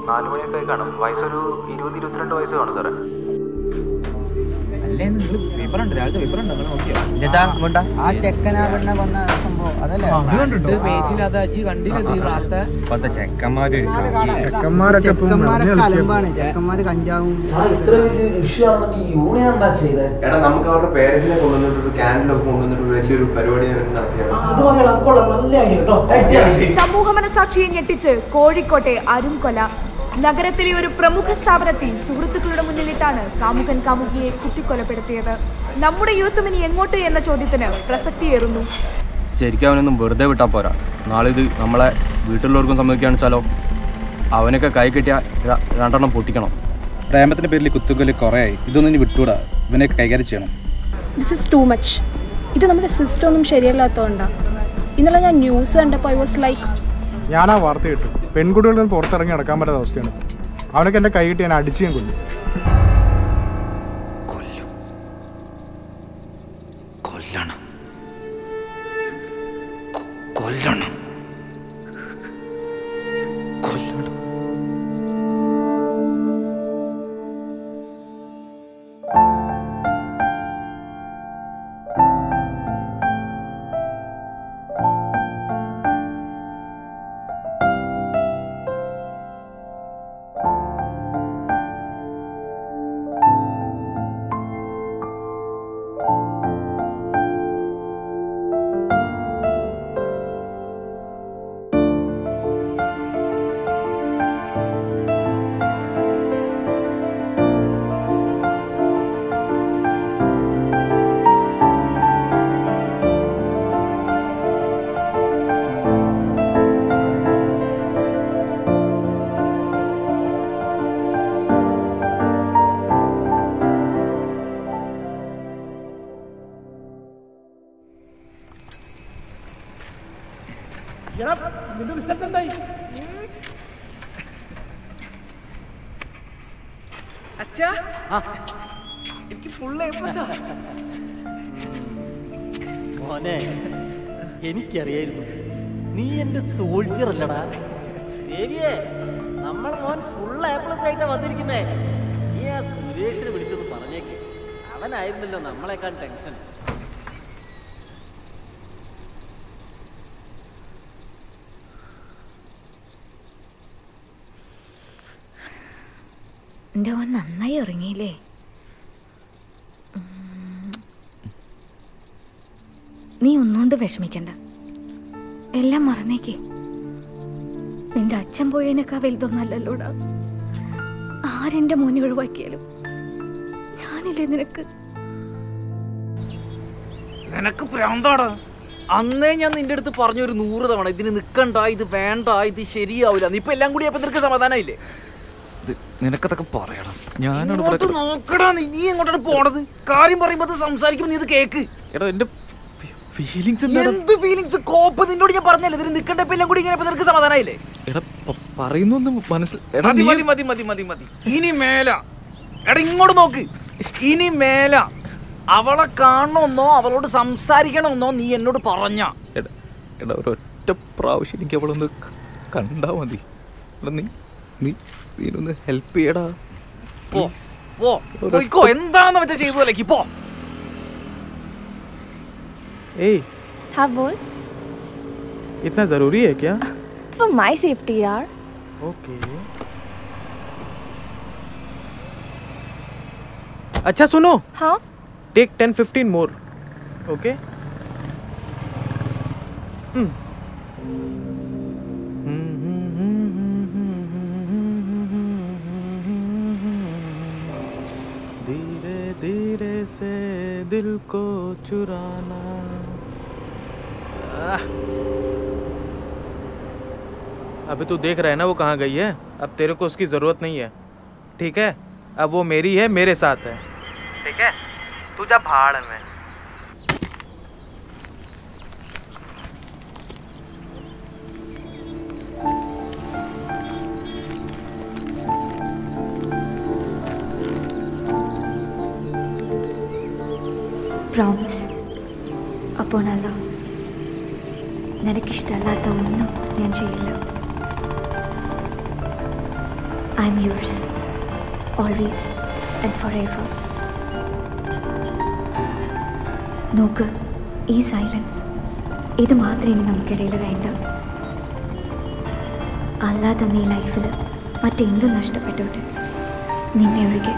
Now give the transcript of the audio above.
4 മണിയൊക്കെ കാണും. വയസ്സൊരു 20-22 വയസ്സ് കാണും സാറേ. ആ ചെക്കനാ പെണ്ണ കൊന്ന സംഭവം അതല്ലേ? ചെക്കന്മാര് കഞ്ചാവും നമുക്ക് അവരുടെ പേരൻസിനെ കൊണ്ടുവന്നിട്ട് ക്യാൻഡിലൊക്കെ കൊണ്ടുവന്നിട്ട് വലിയൊരു പരിപാടി നടത്തിയാണ്. സമൂഹ മനസാക്ഷിയെ ഞെട്ടിച്ച് കോഴിക്കോട്ടെ അരുംകൊല. നഗരത്തിലെ ഒരു പ്രമുഖ സ്ഥാപനത്തിൽ സുഹൃത്തുക്കളുടെ മുന്നിലിട്ടാണ് കാമുകൻ കാമുകിയെ കുത്തിക്കൊലപ്പെടുത്തിയത്. നമ്മുടെ യൂത്തും ഇനി എങ്ങോട്ട് എന്ന ചോദ്യത്തിന് പ്രസക്തിയേറുന്നു. ശരിക്കും അവനൊന്നും വെറുതെ വിട്ടാൽ പോരാ. നാളെ ഇത് നമ്മളെ വീട്ടിലുള്ളവർക്കും സംഭവിക്കുകയാണെന്ന് വെച്ചാലോ? അവനൊക്കെ കൈ കിട്ടിയ 2 എണ്ണം പൊട്ടിക്കണം. പ്രേമത്തിൻ്റെ പേരിൽ കുത്തുകൊല്ലി കുറേയായി. ഇതൊന്നും ഇനി വിട്ടുകൂടാ. ഇവനെയൊക്കെ കൈകാര്യം ചെയ്യണം. This is too much. ഇത് നമ്മുടെ സിസ്റ്റം ഒന്നും ശരിയല്ലാത്തതുകൊണ്ടാണ്. ഇന്നലെ ഞാൻ ന്യൂസ് കണ്ടപ്പോൾ ഐ വാസ് ലൈക്ക്, ഞാനാ വാർത്ത കേട്ടു. പെൺകുട്ടികളിൽ നിന്ന് പുറത്തിറങ്ങി നടക്കാൻ പറ്റാത്ത അവസ്ഥയാണ്. അവനൊക്കെ എൻ്റെ കൈ കിട്ടി ഞാൻ അടിച്ചു ഞാൻ കൊല്ലും. മോനെ, എനിക്കറിയായിരുന്നു നീ എന്റെ സോൾജർ അല്ലടാ. ദേവിയെ, നമ്മൾ മോൻ ഫുൾ A+ ആയിട്ടാ വന്നിരിക്കുന്നേ. നീ ആ സുരേഷിനെ വിളിച്ചൊന്ന് പറഞ്ഞേക്ക്. അവനായിരുന്നല്ലോ നമ്മളെക്കാൾ ടെൻഷൻ. എൻ്റെ മോൻ നന്നായി ഇറങ്ങിയില്ലേ? നീ ഒന്നുകൊണ്ട് വിഷമിക്കണ്ട, എല്ലാം മറന്നേക്കേ. നിന്റെ അച്ഛൻ പോയതിനേക്കാ വലുതൊന്നല്ലല്ലോടാ. ആരെന്റെ മോനെ ഒഴിവാക്കിയാലും ഞാനില്ലേ നിനക്ക്. നിനക്ക് പ്രാന്താടാ. അന്നേ ഞാൻ നിന്റെ അടുത്ത് പറഞ്ഞൊരു 100 തവണ ഇതിന് നിക്കണ്ട, ഇത് വേണ്ട, ഇത് ശരിയാവില്ല. നീ ഇപ്പൊ എല്ലാം കൂടി അപ്പൊ നിനക്ക് സമാധാനമില്ലേ? നിനക്കതൊക്കെ പറയണം. ഞാനോട് നോക്കടാ. നീ എങ്ങോട്ടാണ് പോണത്? കാര്യം പറയുമ്പോ സംസാരിക്കുമ്പോ നീ ഇത് കേക്ക്. എടാ, എന്റെ ഫീലിങ്സ് എന്ത് ഫീലിങ്സ്? കോപ്പ് നിന്നോട് ഞാൻ പറഞ്ഞല്ലേ ഇതിന് നിക്കണ്ട. ഇപ്പൊ എല്ലാം കൂടി ഇങ്ങനെ നിനക്ക് സമാധാനമില്ലേ? എടാ, പറയുന്നൊന്നും മതി മതി മതി മതി മതി മതി. ഇനി മേല എടാ ഇങ്ങോട്ട് നോക്ക്. ഇനി മേല അവളെ കാണണമെന്നോ അവളോട് സംസാരിക്കണമെന്നോ നീ എന്നോട് പറഞ്ഞ. എടാ, ഒരൊറ്റ പ്രാവശ്യം എനിക്ക് അവളൊന്ന് കണ്ടാ മതി. എടാ, നീനൊന്ന് ഹെൽപ്പ് ചെയ്യടാ. പോയിക്കോ. എന്താണെന്ന് വെച്ചാൽ ചെയ്തതല്ലേ പോ. हाँ बोल. इतना जरूरी है क्या? For my safety यार. ओके. अच्छा सुनो. हाँ. Take 10-15 more. Okay. धीरे धीरे से दिल को चुराना. अभी तू देख रहा है ना वो कहाँ गई है. अब तेरे को उसकी जरूरत नहीं है. ठीक है. अब वो मेरी है, मेरे साथ है. ठीक है. तू जा भाड़ में. പ്രോമിസ്. അപ്പോൾ അല്ല, നിനക്കിഷ്ടമല്ലാത്ത ഒന്നും ഞാൻ ചെയ്യില്ല. I M yours always and for ever. നോക്ക്, ഈ സൈലൻസ് ഇത് മാത്രമേ ഇനി നമുക്കിടയിൽ വേണ്ട. അല്ലാതെ നീ ലൈഫിൽ മറ്റെന്തും നഷ്ടപ്പെട്ടോട്ടെ, നിന്നെ ഒഴികെ.